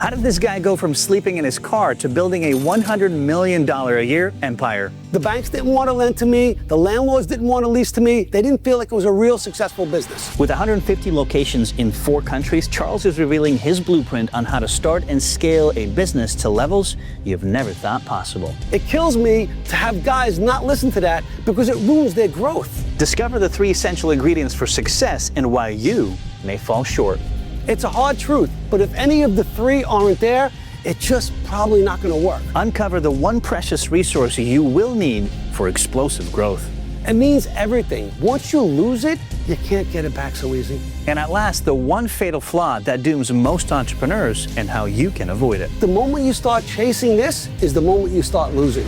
How did this guy go from sleeping in his car to building a $100 million a year empire? The banks didn't want to lend to me. The landlords didn't want to lease to me. They didn't feel like it was a real successful business. With 150 locations in 4 countries, Charles is revealing his blueprint on how to start and scale a business to levels you've never thought possible. It kills me to have guys not listen to that because it ruins their growth. Discover the 3 essential ingredients for success and why you may fall short. It's a hard truth, but if any of the 3 aren't there, it's just probably not going to work. Uncover the one precious resource you will need for explosive growth. It means everything. Once you lose it, you can't get it back so easy. And at last, the one fatal flaw that dooms most entrepreneurs and how you can avoid it. The moment you start chasing this is the moment you start losing.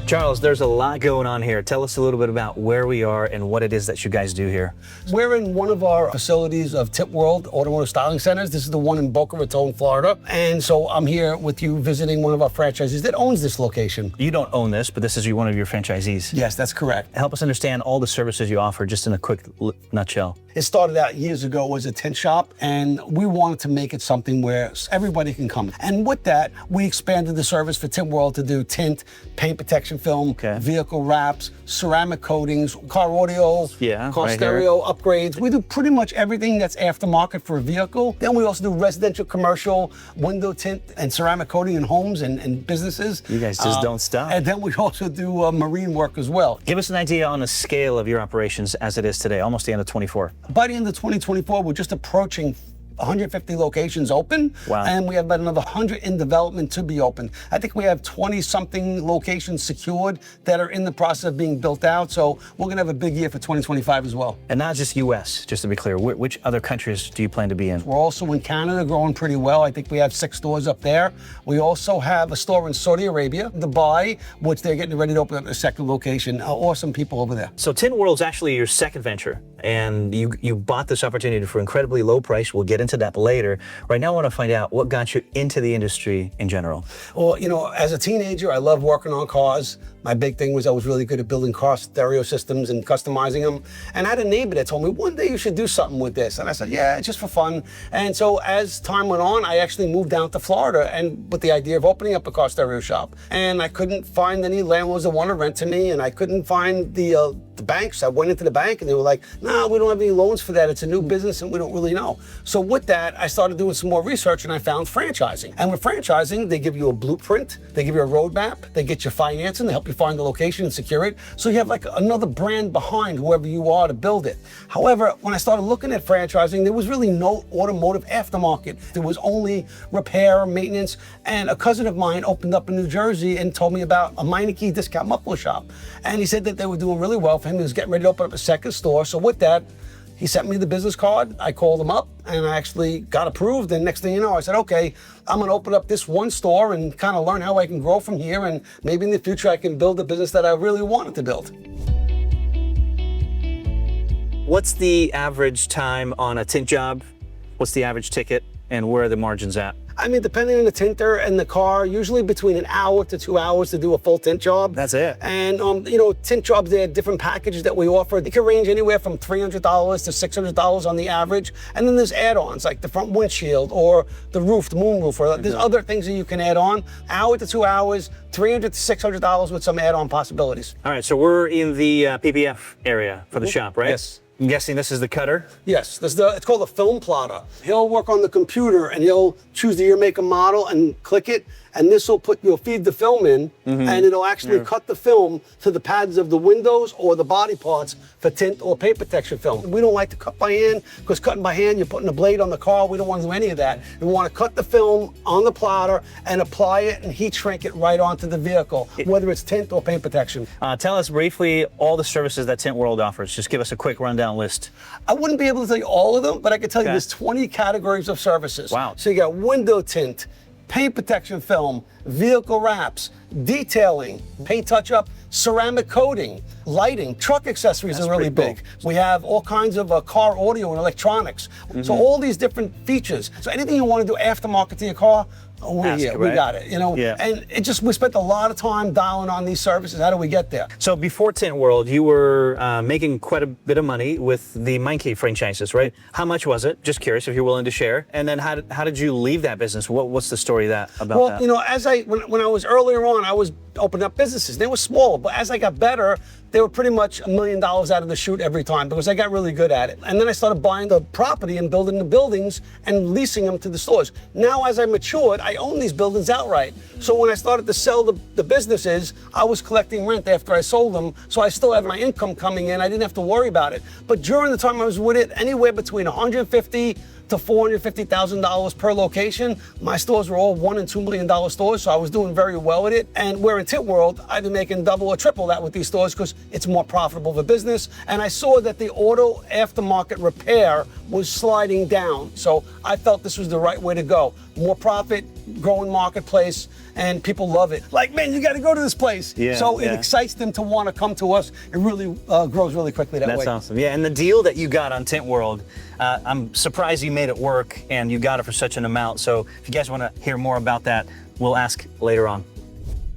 Charles, there's a lot going on here. Tell us a little bit about where we are and what it is that you guys do here. We're in one of our facilities of Tint World Automotive Styling Centers. This is the one in Boca Raton, Florida. And so I'm here with you visiting one of our franchisees that owns this location. You don't own this, but this is one of your franchisees. Yes, that's correct. Help us understand all the services you offer just in a quick nutshell. It started out years ago as a tint shop, and we wanted to make it something where everybody can come. And with that, we expanded the service for Tint World to do tint, paint protection film, vehicle wraps, ceramic coatings, car audio, car stereo upgrades. We do pretty much everything that's aftermarket for a vehicle. Then we also do residential, commercial, window tint and ceramic coating in homes and businesses. You guys just don't stop. And then we also do marine work as well. Give us an idea on the scale of your operations as it is today, almost the end of 24. By the end of 2024, we're just approaching 150 locations open, and we have about another 100 in development to be open. I think we have 20-something locations secured that are in the process of being built out, so we're going to have a big year for 2025 as well. And not just U.S., just to be clear, which other countries do you plan to be in? We're also in Canada, growing pretty well. I think we have 6 stores up there. We also have a store in Saudi Arabia, Dubai, which they're getting ready to open up a second location. Awesome people over there. So Tint World's actually your second venture, and you bought this opportunity for incredibly low price. We'll get into that later. Right now, I want to find out what got you into the industry in general. Well, you know, as a teenager, I loved working on cars. My big thing was I was really good at building car stereo systems and customizing them. And I had a neighbor that told me, one day you should do something with this. And I said, yeah, just for fun. And so as time went on, I actually moved down to Florida and with the idea of opening up a car stereo shop. And I couldn't find any landlords that want to rent to me, and I couldn't find the banks. I went into the bank and they were like, no, we don't have any loans for that. It's a new business and we don't really know. So with that, I started doing some more research and I found franchising. And with franchising, they give you a blueprint, they give you a roadmap, they get you financing, they help you find the location and secure it. So you have like another brand behind whoever you are to build it. However, when I started looking at franchising, there was really no automotive aftermarket. There was only repair, maintenance, and a cousin of mine opened up in New Jersey and told me about a Meineke discount muffler shop. And he said that they were doing really well for him. He was getting ready to open up a second store. So with that, he sent me the business card. I called him up and I actually got approved. And next thing you know, I said, okay, I'm going to open up this one store and kind of learn how I can grow from here. And maybe in the future, I can build a business that I really wanted to build. What's the average time on a tint job? What's the average ticket? And where are the margins at? I mean, depending on the tinter and the car, usually between an hour to 2 hours to do a full tint job. That's it. And, you know, tint jobs, they have different packages that we offer. They can range anywhere from $300 to $600 on the average. And then there's add-ons like the front windshield or the roof, the moon roof, or there's other things that you can add on. Hour to 2 hours, $300 to $600 with some add-on possibilities. All right, so we're in the PPF area for the shop, right? Yes. I'm guessing this is the cutter? Yes, it's called a film plotter. He'll work on the computer and he'll choose the year, make, and model and click it, and this will you'll feed the film in, and it'll actually cut the film to the pads of the windows or the body parts for tint or paint protection film. We don't like to cut by hand, because cutting by hand, you're putting a blade on the car. We don't want to do any of that. We want to cut the film on the plotter and apply it and heat shrink it right onto the vehicle, whether it's tint or paint protection. Tell us briefly all the services that Tint World offers. Just give us a quick rundown list. I wouldn't be able to tell you all of them, but I can tell you there's 20 categories of services. Wow. So you got window tint, paint protection film, vehicle wraps, detailing, paint touch-up, ceramic coating, lighting, truck accessories are really big. We have all kinds of car audio and electronics. So all these different features. So anything you want to do aftermarket to your car, We got it, you know. Yeah. And we spent a lot of time dialing on these services. How do we get there? So before Tint World, you were making quite a bit of money with the Monkey franchises, right? How much was it? Just curious if you're willing to share. And then how did you leave that business? What's the story about that? Well, you know, when I was earlier on, I was opening up businesses. They were small, but as I got better, they were pretty much $1 million out of the chute every time because I got really good at it. And then I started buying the property and building the buildings and leasing them to the stores. Now, as I matured, I own these buildings outright. So when I started to sell the businesses, I was collecting rent after I sold them. So I still had my income coming in. I didn't have to worry about it. But during the time I was with it, anywhere between $150,000 to $450,000 per location. My stores were all $1 and $2 million stores, so I was doing very well with it. And where in Tint World, I've been making double or triple that with these stores because it's more profitable of a business. And I saw that the auto aftermarket repair was sliding down. So I felt this was the right way to go. More profit, growing marketplace, and people love it. Like, man, you got to go to this place. Yeah, so it excites them to want to come to us. It really grows really quickly that way. That's awesome. Yeah, and the deal that you got on Tint World, I'm surprised you made it work and you got it for such an amount. So if you guys want to hear more about that, we'll ask later on.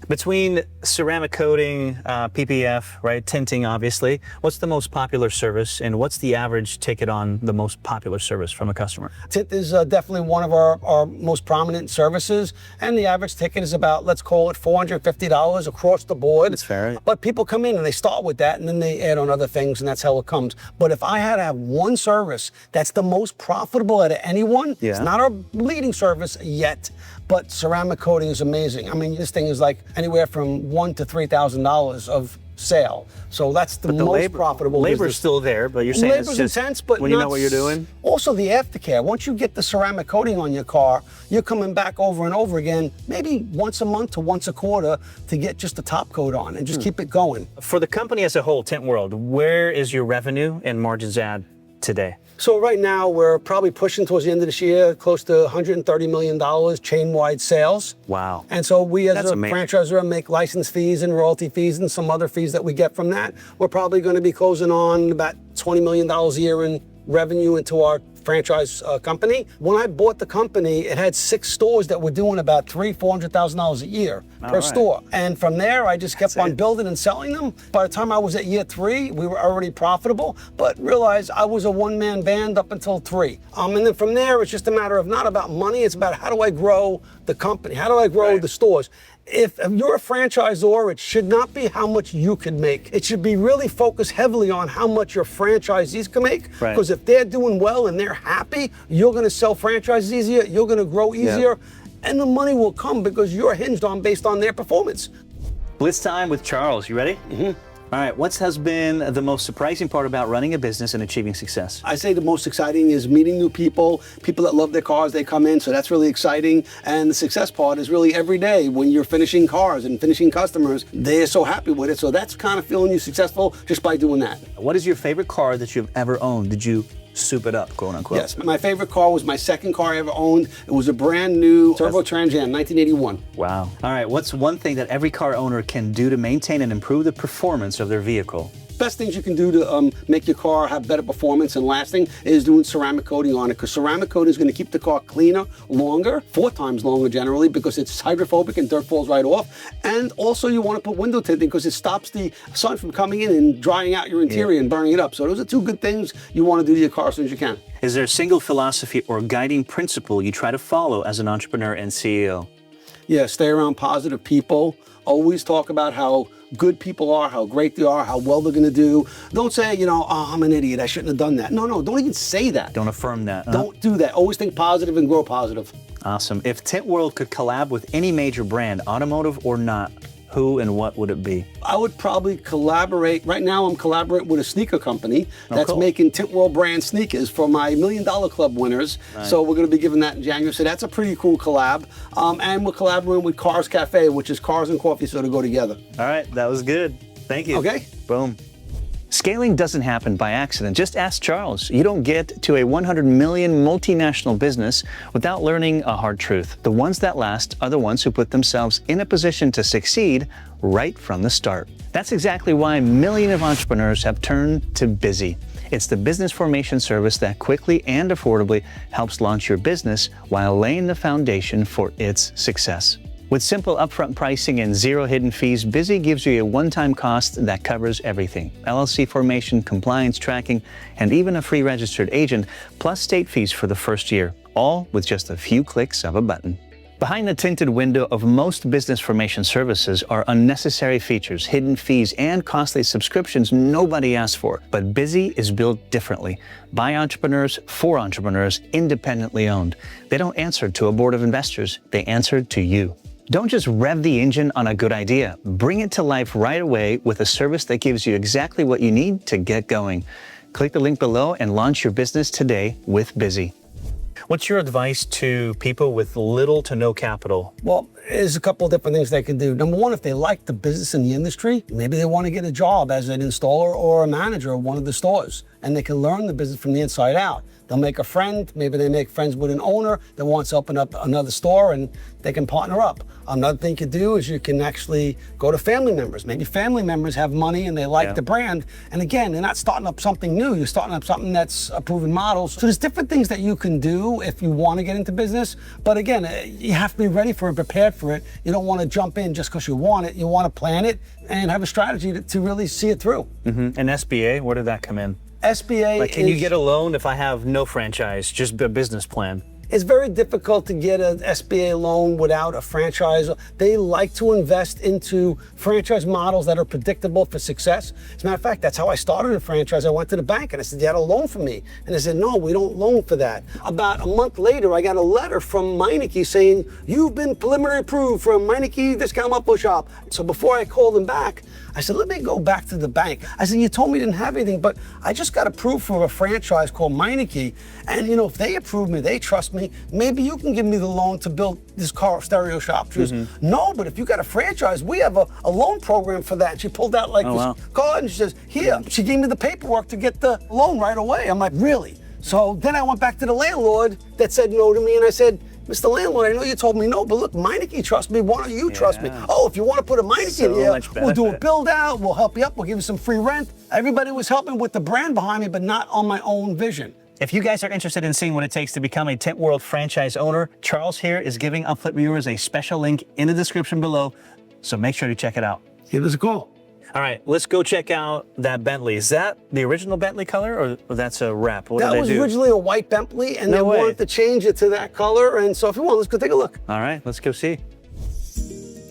Between ceramic coating, PPF, right, tinting, obviously, what's the most popular service and what's the average ticket on the most popular service from a customer? Tint is definitely one of our most prominent services, and the average ticket is about, let's call it $450 across the board. That's fair. But people come in and they start with that and then they add on other things, and that's how it comes. But if I had to have one service that's the most profitable out of anyone, it's not our leading service yet, but ceramic coating is amazing. I mean, this thing is like anywhere from $1,000 to $3,000 of sale. So that's the most profitable business. Labor's still there, but you're saying Labor's it's just intense, but when you know what you're doing? Also the aftercare. Once you get the ceramic coating on your car, you're coming back over and over again, maybe once a month to once a quarter to get just the top coat on and just keep it going. For the company as a whole, Tint World, where is your revenue and margins at today? So right now we're probably pushing towards the end of this year, close to $130 million chain-wide sales. Wow. And so we as That's a amazing. franchisor make license fees and royalty fees and some other fees that we get from that. We're probably going to be closing on about $20 million a year in revenue into our franchise company. When I bought the company, it had 6 stores that were doing about $400,000 a year per store. And from there, I just kept on building and selling them. By the time I was at year 3, we were already profitable, but realized I was a one-man band up until 3. And then from there, it's just a matter of not about money, it's about how do I grow the company? How do I grow the stores? If you're a franchisor, it should not be how much you can make. It should be really focused heavily on how much your franchisees can make. Because if they're doing well and they're happy, you're going to sell franchises easier, you're going to grow easier, and the money will come because you're hinged on based on their performance. Blitz time with Charles. You ready? Mm-hmm. All right, what has been the most surprising part about running a business and achieving success? I say the most exciting is meeting new people that love their cars, they come in, so that's really exciting. And the success part is really every day when you're finishing cars and finishing customers, they're so happy with it. So that's kind of feeling you successful just by doing that. What is your favorite car that you've ever owned? Did you soup it up, quote unquote? Yes, my favorite car was my second car I ever owned. It was a brand new Turbo Trans Am, 1981. Wow. All right, what's one thing that every car owner can do to maintain and improve the performance of their vehicle? Best things you can do to make your car have better performance and lasting is doing ceramic coating on it, because ceramic coating is going to keep the car cleaner longer, 4 times longer generally, because it's hydrophobic and dirt falls right off. And also you want to put window tinting because it stops the sun from coming in and drying out your interior and burning it up. So those are 2 good things you want to do to your car as soon as you can. Is there a single philosophy or guiding principle you try to follow as an entrepreneur and CEO? Yeah, stay around positive people. Always talk about how good people are, how great they are, how well they're going to do. Don't say, you know, oh, I'm an idiot, I shouldn't have done that. No, don't even say that. Don't affirm that. Don't do that. Always think positive and grow positive. Awesome. If Tint World could collab with any major brand, automotive or not, who and what would it be? I would probably collaborate. Right now, I'm collaborating with a sneaker company that's making Tint World brand sneakers for my $1 Million Club winners. Nice. So we're going to be giving that in January. So that's a pretty cool collab. And we're collaborating with Cars Cafe, which is cars and coffee, so to go together. All right, that was good. Thank you. Okay. Boom. Scaling doesn't happen by accident. Just ask Charles. You don't get to a 100 million multinational business without learning a hard truth. The ones that last are the ones who put themselves in a position to succeed right from the start. That's exactly why millions of entrepreneurs have turned to busy. It's the business formation service that quickly and affordably helps launch your business while laying the foundation for its success. With simple upfront pricing and zero hidden fees, Busy gives you a one-time cost that covers everything: LLC formation, compliance, tracking, and even a free registered agent, plus state fees for the first year, all with just a few clicks of a button. Behind the tinted window of most business formation services are unnecessary features, hidden fees, and costly subscriptions nobody asked for. But Busy is built differently. By entrepreneurs, for entrepreneurs, independently owned. They don't answer to a board of investors, they answer to you. Don't just rev the engine on a good idea. Bring it to life right away with a service that gives you exactly what you need to get going. Click the link below and launch your business today with Busy. What's your advice to people with little to no capital? Well, there's a couple of different things they can do. Number one, if they like the business in the industry, maybe they want to get a job as an installer or a manager of one of the stores, and they can learn the business from the inside out. They'll make a friend, maybe they make friends with an owner that wants to open up another store, and they can partner up. Another thing you can do is you can actually go to family members. Maybe family members have money and they like the brand. And again, they're not starting up something new. You're starting up something that's a proven model. So there's different things that you can do if you want to get into business. But again, you have to be ready for it, prepared for it. You don't want to jump in just because you want it. You want to plan it and have a strategy to really see it through. And SBA, where did that come in? SBA Like, can you get a loan if I have no franchise, just a business plan? It's very difficult to get an SBA loan without a franchise. They like to invest into franchise models that are predictable for success. As a matter of fact, that's how I started a franchise. I went to the bank and I said, "You had a loan for me?" And they said, "No, we don't loan for that." About a month later, I got a letter from Meineke saying, "You've been preliminary approved from Meineke Discount Muffler Shop." So before I called them back, I said, "Let me go back to the bank." I said, "You told me you didn't have anything, but I just got approved for a franchise called Meineke. And if they approve me, they trust me, maybe you can give me the loan to build this car stereo shop." She goes, "No, but if you got a franchise, we have a loan program for that." And she pulled out this card and she says, "Here." She gave me the paperwork to get the loan right away. I'm like, "Really?" So then I went back to the landlord that said no to me, and I said, "Mr. Landlord, I know you told me no, but look, Meineke trusts me. Why don't you trust me?" "Oh, if you want to put a Meineke in here, we'll do a build out, we'll help you up, we'll give you some free rent." Everybody was helping with the brand behind me, but not on my own vision. If you guys are interested in seeing what it takes to become a Tint World franchise owner, Charles here is giving UpFlip viewers a special link in the description below, so make sure to check it out. Give us a call. All right, let's go check out that Bentley. Is that the original Bentley color, or that's a wrap? What did That was they do? originally a white Bentley, and No they way. wanted to change it to that color. And so if you want, let's go take a look. All right, let's go see.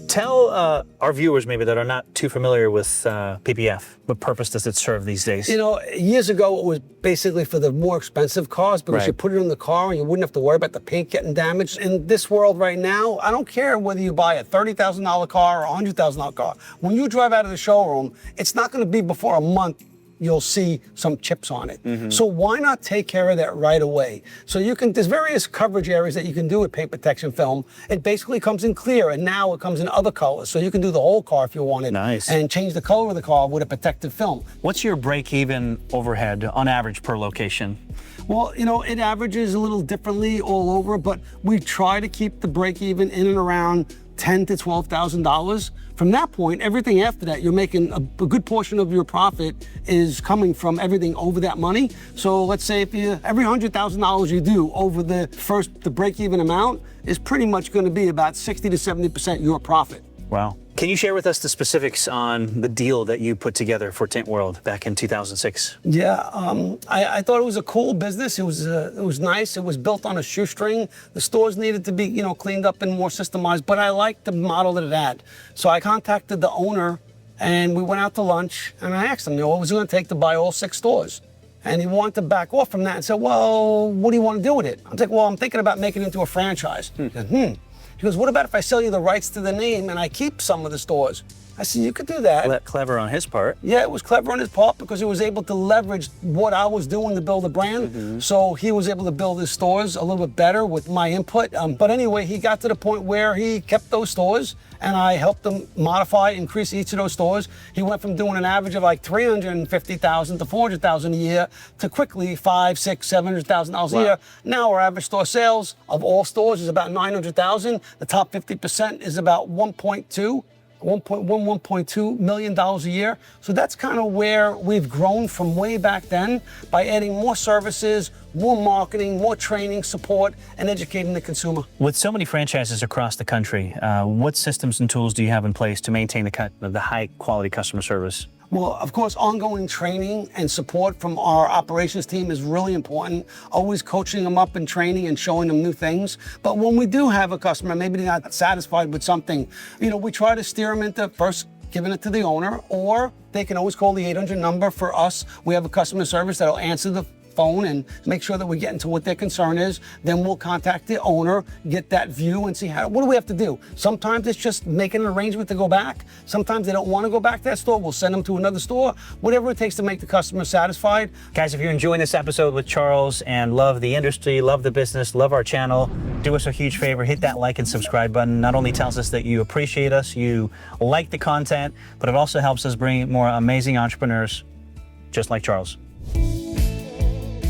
Tell our viewers maybe that are not too familiar with PPF. What purpose does it serve these days? Years ago, it was basically for the more expensive cars because Right. you put it in the car and you wouldn't have to worry about the paint getting damaged. In this world right now, I don't care whether you buy a $30,000 car or a $100,000 car. When you drive out of the showroom, it's not going to be before a month you'll see some chips on it. So why not take care of that right away? So there's various coverage areas that you can do with paint protection film. It basically comes in clear, and now it comes in other colors. So you can do the whole car if you wanted. Nice. And change the color of the car with a protective film. What's your break-even overhead on average per location? Well, it averages a little differently all over, but we try to keep the break even in and around $10,000 to $12,000. From that point, everything after that, you're making a good portion of your profit is coming from everything over that money. So let's say if every $100,000 you do over the break-even amount is pretty much going to be about 60 to 70% your profit. Wow. Can you share with us the specifics on the deal that you put together for Tint World back in 2006? Yeah, I thought it was a cool business. It was nice. It was built on a shoestring. The stores needed to be, cleaned up and more systemized, but I liked the model that it had. So I contacted the owner, and we went out to lunch, and I asked him, what was it going to take to buy all 6 stores? And he wanted to back off from that and said, "Well, what do you want to do with it?" I was like, "Well, I'm thinking about making it into a franchise." He said, He goes, "What about if I sell you the rights to the name and I keep some of the stores?" I said, "You could do that." Clever on his part. Yeah, it was clever on his part because he was able to leverage what I was doing to build a brand. So he was able to build his stores a little bit better with my input. But anyway, he got to the point where he kept those stores, and I helped him modify, increase each of those stores. He went from doing an average of like $350,000 to $400,000 a year to quickly $500,000, $600,000, $700,000 a year. Now our average store sales of all stores is about $900,000. The top 50% is about 1.2. 1.2 million dollars a year. So that's kind of where we've grown from way back then by adding more services, more marketing, more training, support, and educating the consumer. With so many franchises across the country, what systems and tools do you have in place to maintain the high quality customer service? Well, of course, ongoing training and support from our operations team is really important. Always coaching them up and training and showing them new things. But when we do have a customer, maybe they're not satisfied with something, we try to steer them into first giving it to the owner, or they can always call the 800 number for us. We have a customer service that'll answer the phone and make sure that we get into what their concern is. Then we'll contact the owner, get that view and see what do we have to do. Sometimes it's just making an arrangement to go back. Sometimes they don't want to go back to that store. We'll send them to another store, whatever it takes to make the customer satisfied. Guys, if you're enjoying this episode with Charles and love the industry, love the business, love our channel, do us a huge favor, hit that like and subscribe button. Not only tells us that you appreciate us, you like the content, but it also helps us bring more amazing entrepreneurs just like Charles.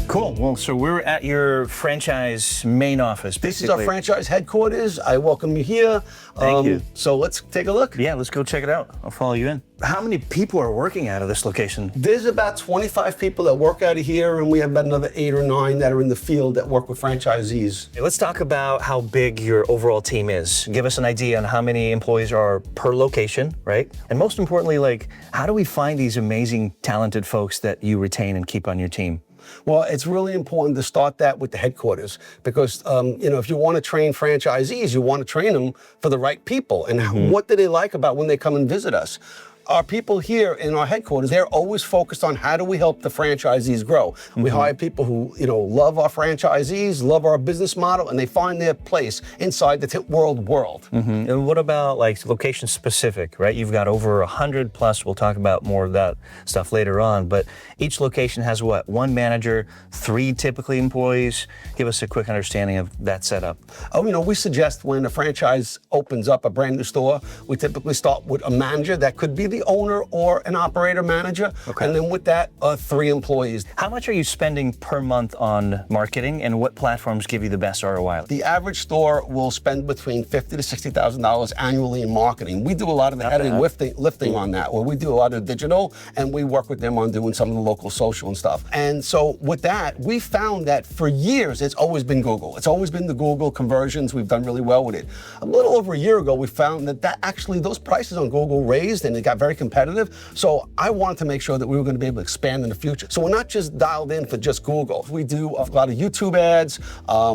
Cool. Well, so we're at your franchise main office. This is our franchise headquarters. I welcome you here. Thank you. So let's take a look. Yeah, let's go check it out. I'll follow you in. How many people are working out of this location? There's about 25 people that work out of here, and we have about another 8 or 9 that are in the field that work with franchisees. Okay, let's talk about how big your overall team is. Give us an idea on how many employees are per location, right? And most importantly, how do we find these amazing, talented folks that you retain and keep on your team? Well, it's really important to start that with the headquarters because, if you want to train franchisees, you want to train them for the right people. And what do they like about when they come and visit us? Our people here in our headquarters, they're always focused on how do we help the franchisees grow. We hire people who, love our franchisees, love our business model, and they find their place inside the Tint world. And what about location specific, right? You've got over 100 plus. We'll talk about more of that stuff later on, but each location has what? 1 manager, 3 typically employees. Give us a quick understanding of that setup. We suggest when a franchise opens up a brand new store, we typically start with a manager that could be the owner or an operator manager. Okay. And then with that, 3 employees. How much are you spending per month on marketing and what platforms give you the best ROI? The average store will spend between $50,000 to $60,000 annually in marketing. We do a lot of the heavy lifting on that, where we do a lot of digital and we work with them on doing some of the local social and stuff. And so with that, we found that for years, it's always been Google. It's always been the Google conversions. We've done really well with it. A little over a year ago, we found that actually those prices on Google raised and it got very competitive. So I wanted to make sure that we were going to be able to expand in the future. So we're not just dialed in for just Google. We do a lot of YouTube ads.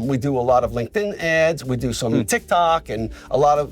We do a lot of LinkedIn ads. We do some TikTok and a lot of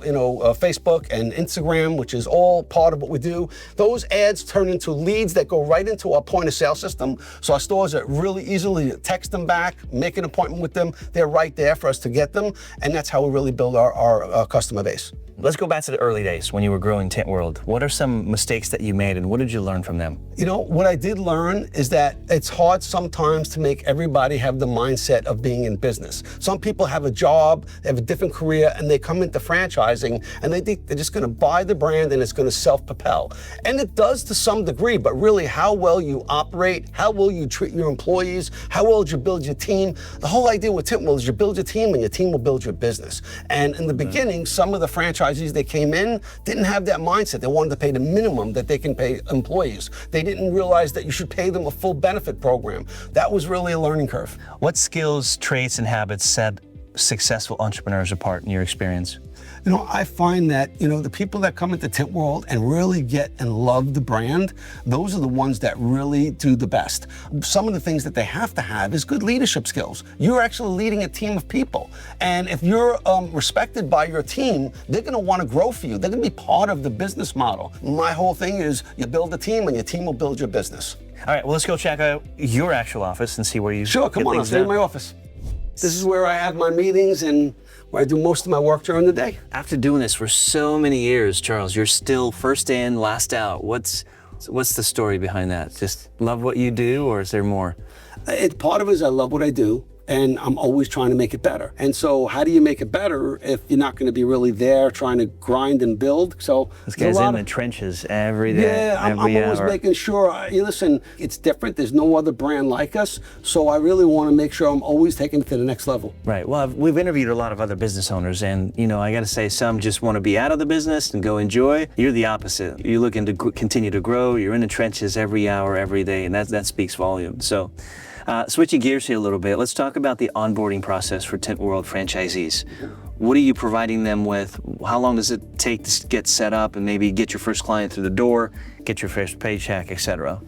Facebook and Instagram, which is all part of what we do. Those ads turn into leads that go right into our point of sale system. So our stores are really easily text them back, make an appointment with them. They're right there for us to get them. And that's how we really build our customer base. Let's go back to the early days when you were growing Tint World. What are some mistakes that you made and what did you learn from them? What I did learn is that it's hard sometimes to make everybody have the mindset of being in business. Some people have a job, they have a different career, and they come into franchising and they think they're just going to buy the brand and it's going to self-propel. And it does to some degree, but really how well you operate, how well you treat your employees, how well you build your team. The whole idea with Tint World is you build your team and your team will build your business. And in the beginning, some of the franchisees that came in didn't have that mindset. They wanted to pay the minimum that they can pay employees. They didn't realize that you should pay them a full benefit program. That was really a learning curve. What skills, traits, and habits set successful entrepreneurs apart in your experience? I find that, the people that come into Tint World and really get and love the brand, those are the ones that really do the best. Some of the things that they have to have is good leadership skills. You're actually leading a team of people. And if you're respected by your team, they're going to want to grow for you. They're going to be part of the business model. My whole thing is you build a team and your team will build your business. All right, well, let's go check out your actual office and see where you Sure, come on, I'll stay in my office. This is where I have my meetings and where I do most of my work during the day. After doing this for so many years, Charles, you're still first in, last out. What's the story behind that? Just love what you do, or is there more? Part of it is I love what I do. and I'm always trying to make it better. And so how do you make it better if you're not going to be really there trying to grind and build? So this guy's in the trenches every day. Yeah, I'm always making sure, listen, it's different. There's no other brand like us. So I really want to make sure I'm always taking it to the next level. Right. Well, we've interviewed a lot of other business owners, and I got to say, some just want to be out of the business and go enjoy. You're the opposite. You're looking to continue to grow. You're in the trenches every hour, every day, and that speaks volumes. So, switching gears here a little bit, let's talk about the onboarding process for Tint World franchisees. What are you providing them with? How long does it take to get set up and maybe get your first client through the door, get your first paycheck, etc.?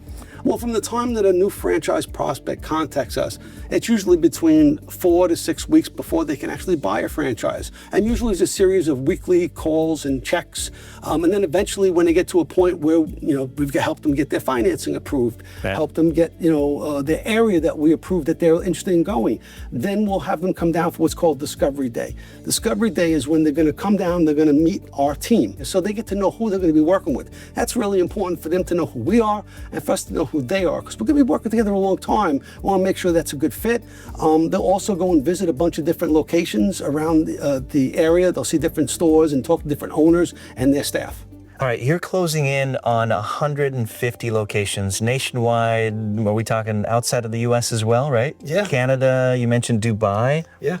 Well, from the time that a new franchise prospect contacts us, it's usually between 4 to 6 weeks before they can actually buy a franchise. And usually it's a series of weekly calls and checks. And then eventually when they get to a point where, we've helped them get their financing approved, help them get, the area that we approved that they're interested in going, then we'll have them come down for what's called Discovery Day. Discovery Day is when they're going to come down, they're going to meet our team. So they get to know who they're going to be working with. That's really important for them to know who we are and for us to know who they are, because we're going to be working together a long time. We want to make sure that's a good fit. They'll also go and visit a bunch of different locations around the area. They'll see different stores and talk to different owners and their staff. All right, you're closing in on 150 locations nationwide. Are we talking outside of the U.S. as well, right? Yeah. Canada, you mentioned Dubai. Yeah.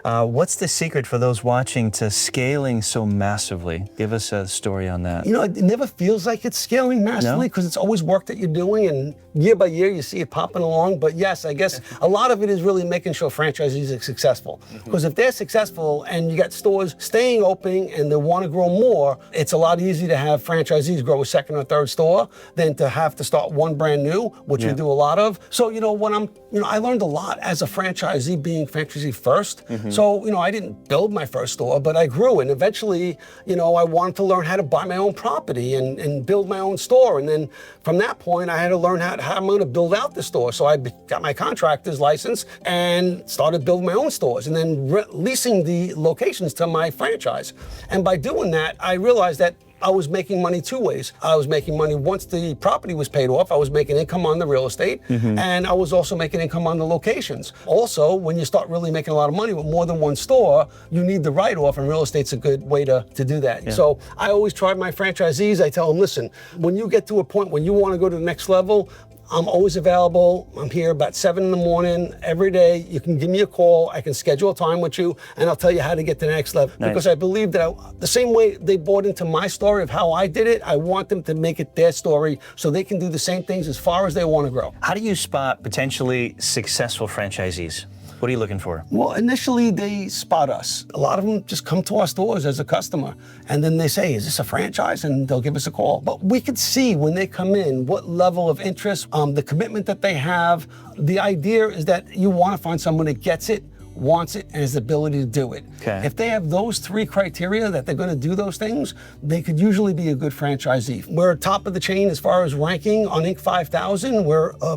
What's the secret for those watching to scaling so massively? Give us a story on that. It never feels like it's scaling massively because it's always work that you're doing, and year by year you see it popping along. But yes, I guess a lot of it is really making sure franchisees are successful. Because if they're successful and you got stores staying open and they want to grow more, it's a lot easier to have franchisees grow a second or third store than to have to start one brand new, which we do a lot of. So, I learned a lot as a franchisee, being franchisee first. So, I didn't build my first store, but I grew. And eventually, I wanted to learn how to buy my own property and build my own store. And then from that point, I had to learn how I'm going to build out the store. So I got my contractor's license and started building my own stores and then leasing the locations to my franchise. And by doing that, I realized that I was making money two ways. I was making money once the property was paid off. I was making income on the real estate, and I was also making income on the locations. Also, when you start really making a lot of money with more than one store, you need the write-off, and real estate's a good way to do that. Yeah. So I always try my franchisees, I tell them, listen, when you get to a point when you want to go to the next level, I'm always available. I'm here about 7 in the morning every day. You can give me a call. I can schedule a time with you, and I'll tell you how to get to the next level. Nice. Because I believe that the same way they bought into my story of how I did it, I want them to make it their story so they can do the same things as far as they want to grow. How do you spot potentially successful franchisees? What are you looking for? Well, initially they spot us. A lot of them just come to our stores as a customer, and then they say, is this a franchise? And they'll give us a call. But we could see when they come in what level of interest, the commitment that they have. The idea is that you want to find someone that gets it, wants it, and has the ability to do it. Okay. If they have those three criteria that they're going to do those things, they could usually be a good franchisee. We're top of the chain as far as ranking on Inc. 5000.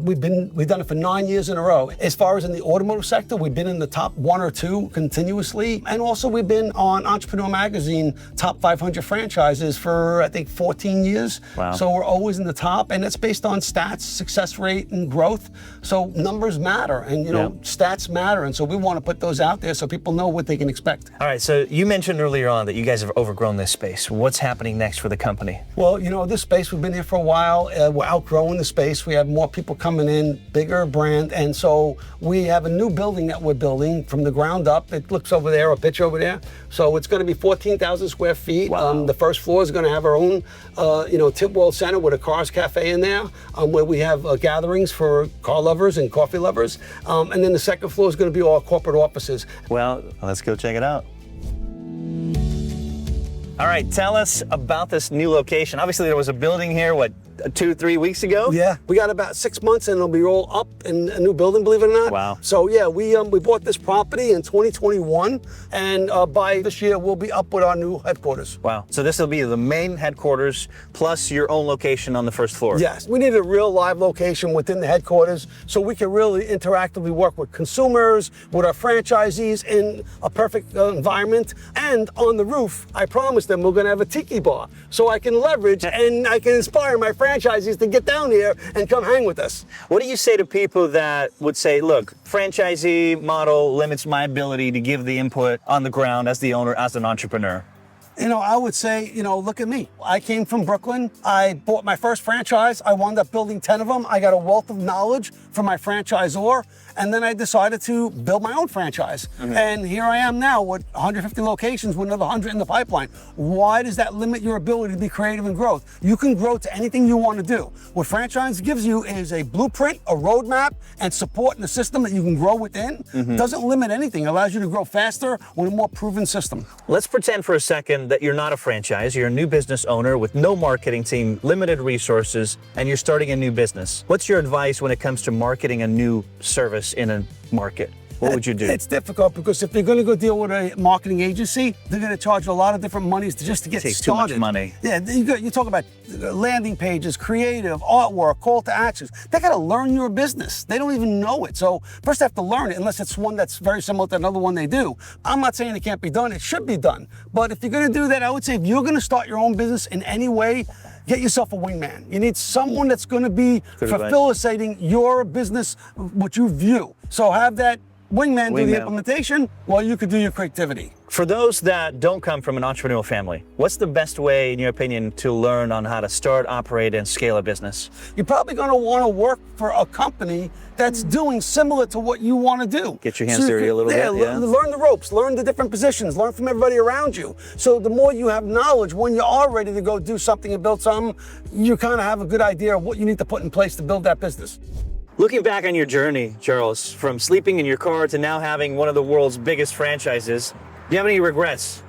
We've done it for 9 years in a row. As far as in the automotive sector, we've been in the top 1 or 2 continuously, and also we've been on Entrepreneur Magazine top 500 franchises for I think 14 years. Wow. So we're always in the top, and it's based on stats, success rate, and growth. So numbers matter, and stats matter, and so we want to put those out there so people know what they can expect. All right, so you mentioned earlier on that you guys have overgrown this space. What's happening next for the company? Well, this space, we've been here for a while. We're outgrowing the space. We have more people coming in, bigger brand, and so we have a new building that we're building from the ground up. It looks over there, a picture over there. So it's going to be 14,000 square feet. Wow. The first floor is going to have our own, Tint World Center with a Cars Cafe in there, where we have gatherings for car lovers and coffee lovers. And then the second floor is going to be all corporate offices. Well, let's go check it out. All right, tell us about this new location. Obviously, there was a building here, 2-3 weeks ago? Yeah, we got about 6 months and it'll be all up in a new building, believe it or not. Wow. So yeah, we bought this property in 2021, and by this year we'll be up with our new headquarters. Wow, so this will be the main headquarters plus your own location on the first floor. Yes, we need a real live location within the headquarters so we can really interactively work with consumers, with our franchisees in a perfect environment. And on the roof, I promised them we're gonna have a Tiki bar so I can leverage and I can inspire my franchisees franchisees to get down here and come hang with us. What do you say to people that would say, look, franchisee model limits my ability to give the input on the ground as the owner, as an entrepreneur? You know, I would say, you know, look at me. I came from Brooklyn. I bought my first franchise. I wound up building 10 of them. I got a wealth of knowledge from my franchisor. And then I decided to build my own franchise. And here I am now with 150 locations with another 100 in the pipeline. Why does that limit your ability to be creative and growth? You can grow to anything you want to do. What franchise gives you is a blueprint, a roadmap, and support in the system that you can grow within. Doesn't limit anything. It allows you to grow faster with a more proven system. Let's pretend for a second that you're not a franchise. You're a new business owner with no marketing team, limited resources, and you're starting a new business. What's your advice when it comes to marketing a new service in a market? What would you do? It's difficult because if you're going to go deal with a marketing agency, they're going to charge a lot of different monies to get Takes started. too much money. Yeah, you talk about landing pages, creative, artwork, call to actions. They got to learn your business. They don't even know it. So first they have to learn it, unless it's one that's very similar to another one they do. I'm not saying it can't be done. It should be done. But if you're going to do that, I would say if you're going to start your own business in any way, get yourself a wingman. You need someone that's going to be facilitating your business, what you view. So have that wingman do the implementation while you could do your creativity. For those that don't come from an entrepreneurial family, what's the best way, in your opinion, to learn on how to start, operate, and scale a business? You're probably going to want to work for a company that's doing similar to what you want to do. Get your hands dirty a little bit, yeah. Learn the ropes, learn the different positions, learn from everybody around you. So the more you have knowledge, when you are ready to go do something and build something, you kind of have a good idea of what you need to put in place to build that business. Looking back on your journey, Charles, from sleeping in your car to now having one of the world's biggest franchises, do you have any regrets?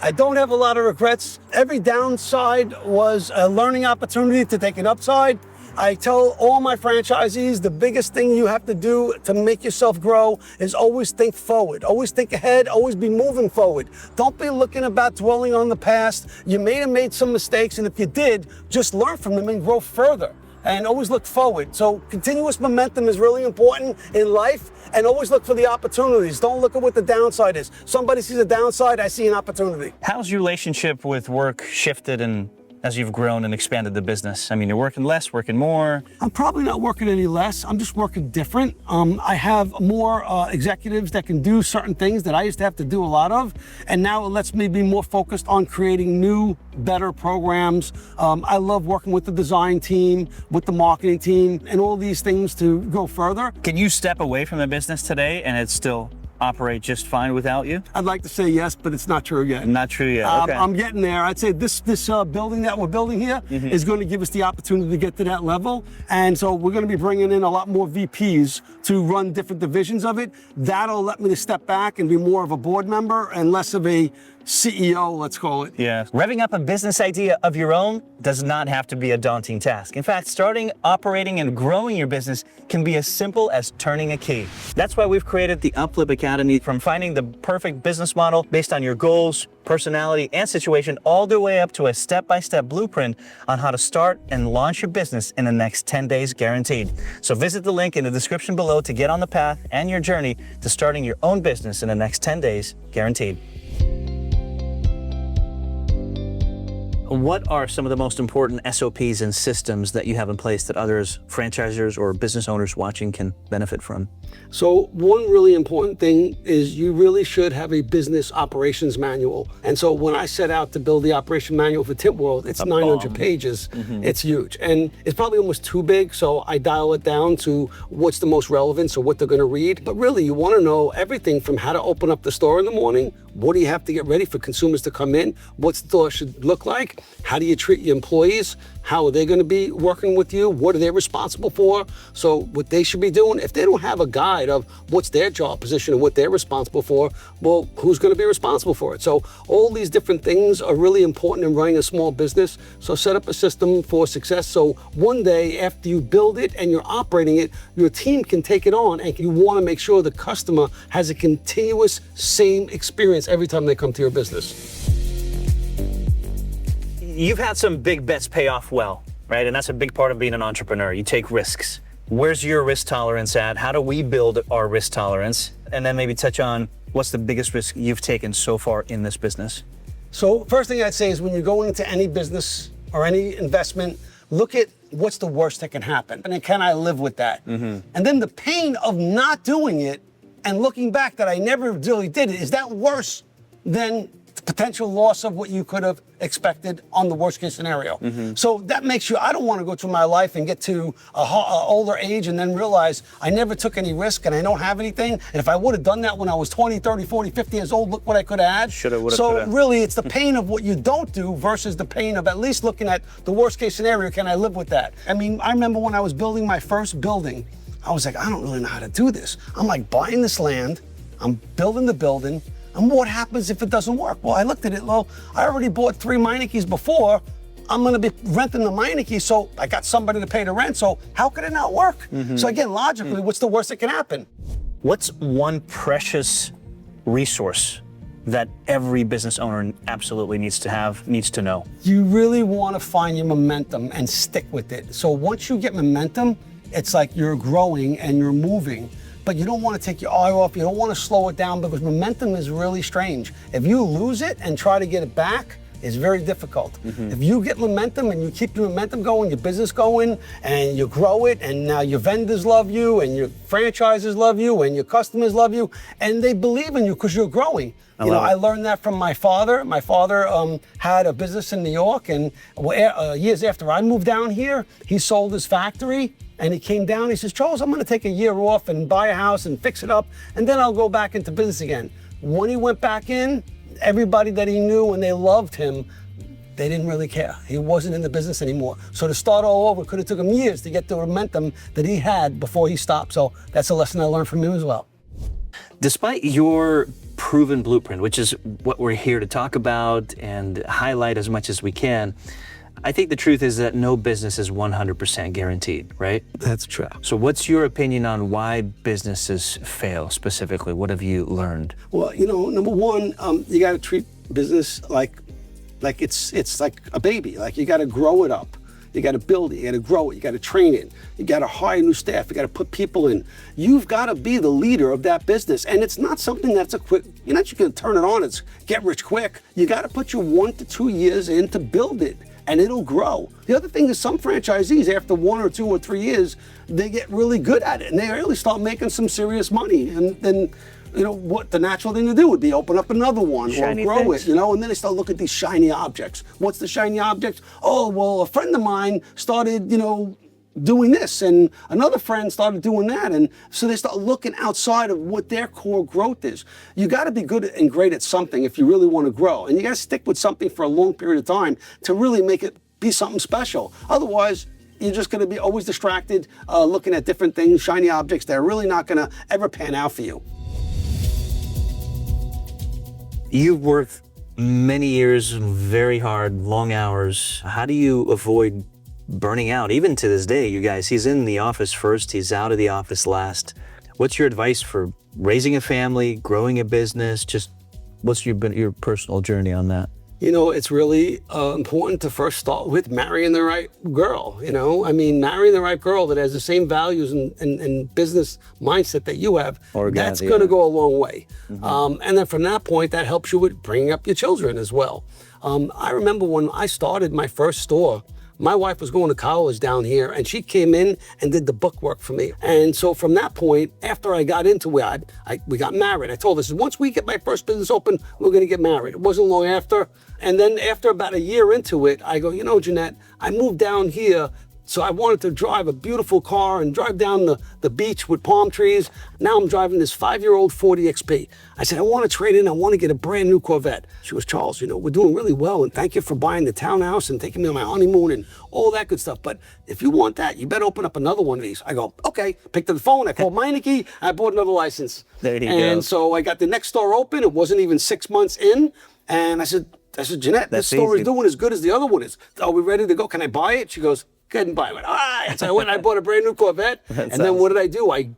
I don't have a lot of regrets. Every downside was a learning opportunity to take an upside. I tell all my franchisees the biggest thing you have to do to make yourself grow is always think forward, always think ahead, always be moving forward. Don't be looking about dwelling on the past. You may have made some mistakes, and if you did, just learn from them and grow further. And always look forward. So continuous momentum is really important in life, and always look for the opportunities. Don't look at what the downside is. Somebody sees a downside, I see an opportunity. How's your relationship with work shifted and as you've grown and expanded the business? I mean, you're working less, working more? I'm probably not working any less. I'm just working different. I have more executives that can do certain things that I used to have to do a lot of, and now it lets me be more focused on creating new, better programs. I love working with the design team, with the marketing team, and all these things to go further. Can you step away from the business today and it's still operate just fine without you? I'd like to say yes, but it's not true yet. Not true yet, okay. I'm getting there. I'd say this building that we're building here is going to give us the opportunity to get to that level. And so we're going to be bringing in a lot more VPs to run different divisions of it. That'll let me to step back and be more of a board member and less of a CEO, let's call it. Yeah. Revving up a business idea of your own does not have to be a daunting task. In fact, starting, operating, and growing your business can be as simple as turning a key. That's why we've created the UpFlip Academy, from finding the perfect business model based on your goals, personality, and situation, all the way up to a step-by-step blueprint on how to start and launch your business in the next 10 days guaranteed. So visit the link in the description below to get on the path and your journey to starting your own business in the next 10 days guaranteed. What are some of the most important SOPs and systems that you have in place that others, franchisors or business owners watching, can benefit from? So one really important thing is you really should have a business operations manual. And so when I set out to build the operation manual for Tint World, it's 900 pages. It's huge. And it's probably almost too big, so I dial it down to what's the most relevant, so what they're going to read. But really, you want to know everything from how to open up the store in the morning, what do you have to get ready for consumers to come in, what the store should look like, how do you treat your employees, how are they going to be working with you, what are they responsible for, so what they should be doing. If they don't have a guide of what's their job position and what they're responsible for, well, who's going to be responsible for it? So all these different things are really important in running a small business. So set up a system for success, so one day after you build it and you're operating it, your team can take it on, and you want to make sure the customer has a continuous same experience every time they come to your business. You've had some big bets pay off well, right? And that's a big part of being an entrepreneur. You take risks. Where's your risk tolerance at? How do we build our risk tolerance? And then maybe touch on what's the biggest risk you've taken so far in this business? So first thing I'd say is when you're going into any business or any investment, look at what's the worst that can happen, and then can I live with that? And then the pain of not doing it and looking back that I never really did it, is that worse than the potential loss of what you could have expected on the worst case scenario? So that makes you, I don't want to go through my life and get to a older age and then realize I never took any risk and I don't have anything. And if I would have done that when I was 20, 30, 40, 50 years old, look what I could have had. Shoulda, woulda, so coulda. really, it's the pain of what you don't do versus the pain of at least looking at the worst case scenario. Can I live with that? I mean, I remember when I was building my first building, I was like, I don't really know how to do this. I'm like buying this land, I'm building the building, and what happens if it doesn't work? Well, I looked at it, I already bought 3 Meinekes before. I'm gonna be renting the Meineke, so I got somebody to pay the rent, so how could it not work? So again, logically, what's the worst that can happen? What's one precious resource that every business owner absolutely needs to have, needs to know? You really wanna find your momentum and stick with it. So once you get momentum, it's like you're growing and you're moving, but you don't want to take your eye off. You don't want to slow it down because momentum is really strange. If you lose it and try to get it back, it's very difficult. If you get momentum and you keep your momentum going, your business going, and you grow it, and now your vendors love you, and your franchises love you, and your customers love you, and they believe in you because you're growing. I learned that from my father. My father had a business in New York, and years after I moved down here, he sold his factory, and he came down. He says, Charles, I'm going to take a year off and buy a house and fix it up, and then I'll go back into business again. When he went back in, everybody that he knew and they loved him, they didn't really care. He wasn't in the business anymore. So to start all over could have took him years to get the momentum that he had before he stopped. So that's a lesson I learned from him as well. Despite your proven blueprint, which is what we're here to talk about and highlight as much as we can, I think the truth is that no business is 100% guaranteed, right? That's true. So what's your opinion on why businesses fail specifically? What have you learned? Well, number one, you got to treat business like it's like a baby. Like you got to grow it up. You got to build it, you got to grow it, you got to train it, you got to hire new staff, you got to put people in. You've got to be the leader of that business. And it's not something that's a quick, you're not just going to turn it on, it's get rich quick. You got to put your 1 to 2 years in to build it, and it'll grow. The other thing is some franchisees, after 1 or 2 or 3 years, they get really good at it and they really start making some serious money. And then, what the natural thing to do would be open up another one Shiny or grow things. it, and then they start looking at these shiny objects. What's the shiny object? Oh, well, a friend of mine started, doing this, and another friend started doing that, and so they start looking outside of what their core growth is. You got to be good and great at something if you really want to grow, and you got to stick with something for a long period of time to really make it be something special. Otherwise, you're just going to be always distracted, looking at different things, shiny objects that are really not going to ever pan out for you. You've worked many years, very hard, long hours. How do you avoid burning out? Even to this day, you guys, he's in the office first, he's out of the office last. What's your advice for raising a family, growing a business? Just what's your personal journey on that? It's really important to first start with marrying the right girl. Marrying the right girl that has the same values and business mindset that you have. That's going to go a long way. And then from that point, that helps you with bringing up your children as well. I remember when I started my first store, my wife was going to college down here, and she came in and did the bookwork for me. And so from that point, after I got into it, we got married. I told her, once we get my first business open, we're going to get married. It wasn't long after. And then after about a year into it, I go, Jeanette, I moved down here, so I wanted to drive a beautiful car and drive down the beach with palm trees. Now I'm driving this 5-year-old 40 XP. I said, I want to trade in. I want to get a brand new Corvette. She goes, Charles, we're doing really well, and thank you for buying the townhouse and taking me on my honeymoon and all that good stuff. But if you want that, you better open up another one of these. I go, okay. Picked up the phone. I called Meineke. I bought another license. There you go. And so I got the next store open. It wasn't even 6 months in. And I said, Jeanette, this store is doing as good as the other one is. Are we ready to go? Can I buy it? She goes, go ahead and buy it. I went, all right. So I went and I bought a brand new Corvette. And then what did I do? I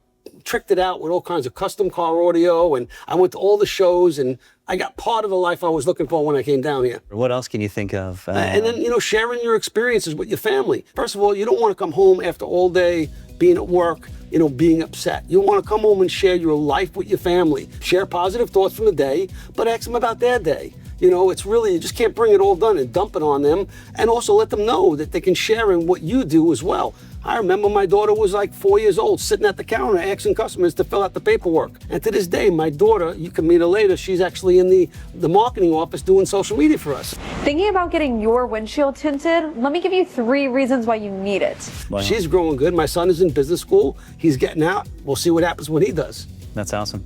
tricked it out with all kinds of custom car audio, and I went to all the shows, and I got part of the life I was looking for when I came down here. What else can you think of? And then, sharing your experiences with your family. First of all, you don't want to come home after all day being at work, being upset. You want to come home and share your life with your family. Share positive thoughts from the day, but ask them about their day. You know, it's really, you just can't bring it all done and dump it on them, and also let them know that they can share in what you do as well. I remember my daughter was like 4 years old, sitting at the counter asking customers to fill out the paperwork. And to this day, my daughter, you can meet her later, she's actually in the marketing office doing social media for us. Thinking about getting your windshield tinted, let me give you 3 reasons why you need it. Wow. She's growing good. My son is in business school. He's getting out. We'll see what happens when he does. That's awesome.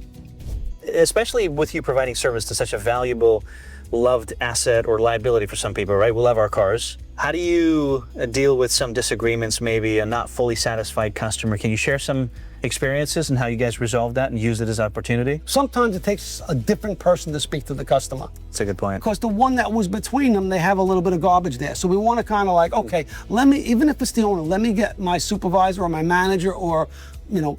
Especially with you providing service to such a valuable, loved asset or liability for some people, right? We love our cars. How do you deal with some disagreements, maybe a not fully satisfied customer? Can you share some experiences and how you guys resolve that and use it as opportunity? Sometimes it takes a different person to speak to the customer. That's a good point. Because the one that was between them, they have a little bit of garbage there. So we want to kind of like, okay, let me, even if it's the owner, let me get my supervisor or my manager or, you know,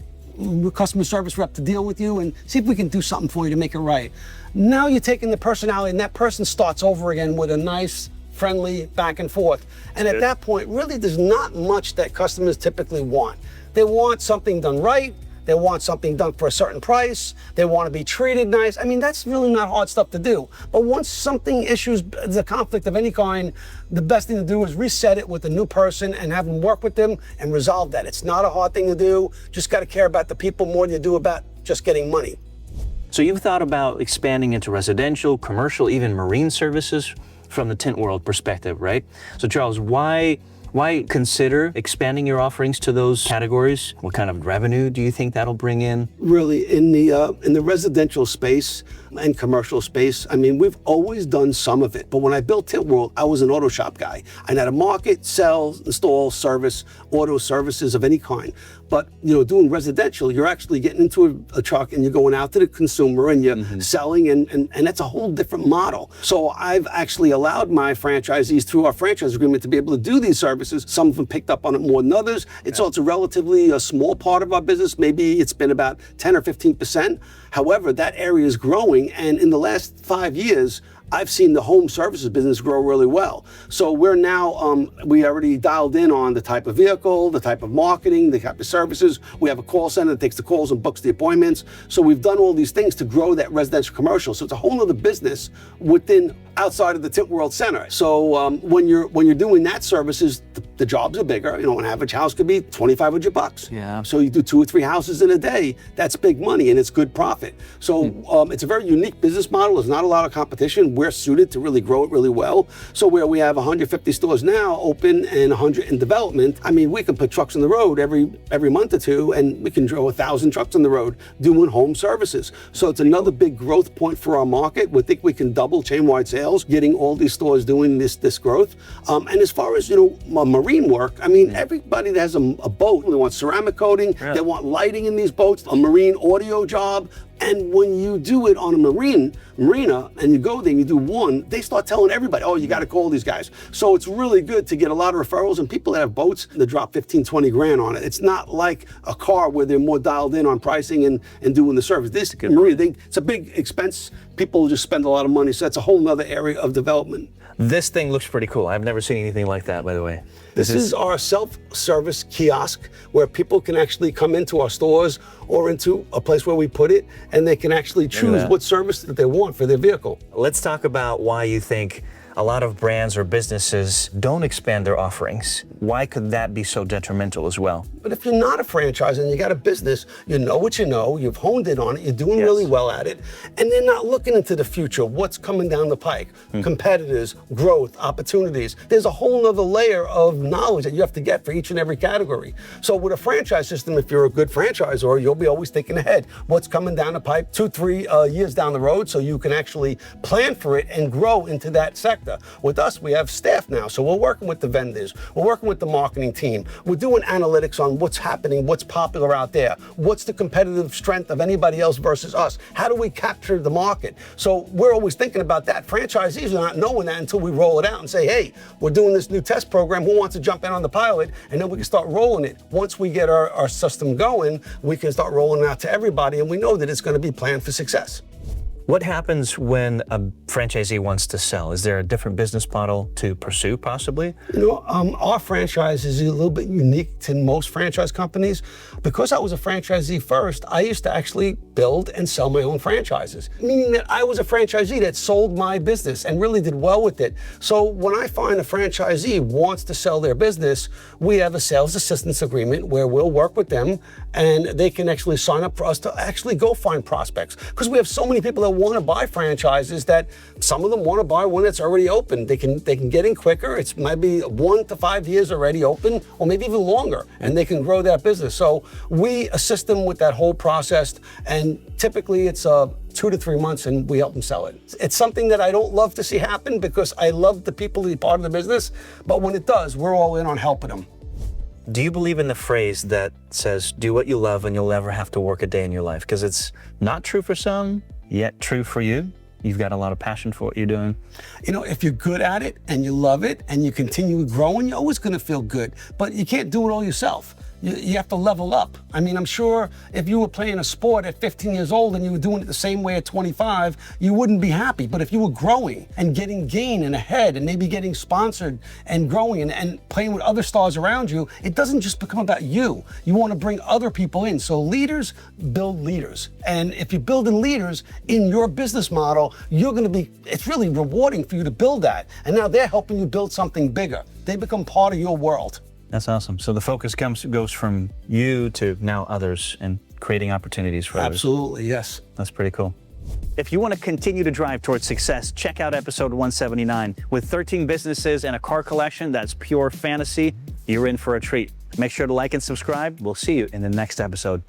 customer service rep to deal with you and see if we can do something for you to make it right. Now you're taking the personality and that person starts over again with a nice, friendly back and forth. And at that point, really there's not much that customers typically want. They want something done right. They want something done for a certain price. They want to be treated nice. I mean, that's really not hard stuff to do. But once something issues the conflict of any kind, the best thing to do is reset it with a new person and have them work with them and resolve that. It's not a hard thing to do. Just got to care about the people more than you do about just getting money. So you've thought about expanding into residential, commercial, even marine services from the Tint World perspective, right? So Charles, why consider expanding your offerings to those categories? What kind of revenue do you think that'll bring in? Really, in the residential space and commercial space, I mean, we've always done some of it. But when I built Tint World, I was an auto shop guy. I had to market, sell, install, service, auto services of any kind. But, you know, doing residential, you're actually getting into a truck and you're going out to the consumer and you're selling, and that's a whole different model. So I've actually allowed my franchisees through our franchise agreement to be able to do these services. Some of them picked up on it more than others. So it's a relatively small part of our business. Maybe it's been about 10 or 15%. However, that area is growing, and in the last 5 years, I've seen the home services business grow really well. So we're now, we already dialed in on the type of vehicle, the type of marketing, the type of services. We have a call center that takes the calls and books the appointments. So we've done all these things to grow that residential commercial. So it's a whole other business outside of the Tint World Center. So when you're doing that services, the jobs are bigger. You know, an average house could be $2,500. Yeah. So you do 2 or 3 houses in a day. That's big money and it's good profit. So it's a very unique business model. There's not a lot of competition. We're suited to really grow it really well. So where we have 150 stores now open and 100 in development, I mean, we can put trucks on the road every month or two, and we can draw 1,000 trucks on the road doing home services. So it's another big growth point for our market. We think we can double chain-wide sales, getting all these stores doing this growth. And as far as, you know, marine work, I mean, everybody that has a boat, they want ceramic coating, they want lighting in these boats, a marine audio job. And when you do it on a marina and you go there and you do one, they start telling everybody, oh, you got to call these guys. So it's really good to get a lot of referrals, and people that have boats, they drop 15, 20 grand on it. It's not like a car where they're more dialed in on pricing and doing the service. This marina thing, it's a big expense. People just spend a lot of money. So that's a whole nother area of development. This thing looks pretty cool. I've never seen anything like that, by the way. This is our self-service kiosk where people can actually come into our stores or into a place where we put it, and they can actually choose what service that they want for their vehicle. Let's talk about why you think a lot of brands or businesses don't expand their offerings. Why could that be so detrimental as well? But if you're not a franchise and you got a business, you know what you know, you've honed in on it, you're doing really well at it, and they're not looking into the future, what's coming down the pike, competitors, growth, opportunities. There's a whole nother layer of knowledge that you have to get for each and every category. So with a franchise system, if you're a good franchisor, you'll be always thinking ahead. What's coming down the pipe 2, 3 years down the road, so you can actually plan for it and grow into that sector. With us, we have staff now, so we're working with the vendors, we're working with the marketing team, we're doing analytics on what's happening, what's popular out there, what's the competitive strength of anybody else versus us, how do we capture the market? So we're always thinking about that. Franchisees are not knowing that until we roll it out and say, hey, we're doing this new test program, who wants to jump in on the pilot? And then we can start rolling it. Once we get our system going, we can start rolling it out to everybody, and we know that it's going to be planned for success. What happens when a franchisee wants to sell? Is there a different business model to pursue, possibly? Our franchise is a little bit unique to most franchise companies. Because I was a franchisee first, I used to actually build and sell my own franchises, meaning that I was a franchisee that sold my business and really did well with it. So when I find a franchisee wants to sell their business, we have a sales assistance agreement where we'll work with them and they can actually sign up for us to actually go find prospects. Because we have so many people that want to buy franchises that some of them want to buy one that's already open. They can get in quicker. It's might be 1 to 5 years already open, or maybe even longer, and they can grow that business. So we assist them with that whole process, and typically it's 2 to 3 months, and we help them sell it. It's something that I don't love to see happen because I love the people to be part of the business, but when it does, we're all in on helping them. Do you believe in the phrase that says, do what you love and you'll never have to work a day in your life? Because it's not true for some, yet true for you. You've got a lot of passion for what you're doing. If you're good at it and you love it and you continue growing, you're always going to feel good. But you can't do it all yourself. You have to level up. I mean, I'm sure if you were playing a sport at 15 years old and you were doing it the same way at 25, you wouldn't be happy. But if you were growing and getting gain and ahead and maybe getting sponsored and growing and playing with other stars around you, it doesn't just become about you. You want to bring other people in. So leaders build leaders. And if you're building leaders in your business model, it's really rewarding for you to build that. And now they're helping you build something bigger. They become part of your world. That's awesome. So the focus goes from you to now others and creating opportunities for others. Absolutely, yes. That's pretty cool. If you want to continue to drive towards success, check out episode 179. With 13 businesses and a car collection that's pure fantasy, you're in for a treat. Make sure to like and subscribe. We'll see you in the next episode.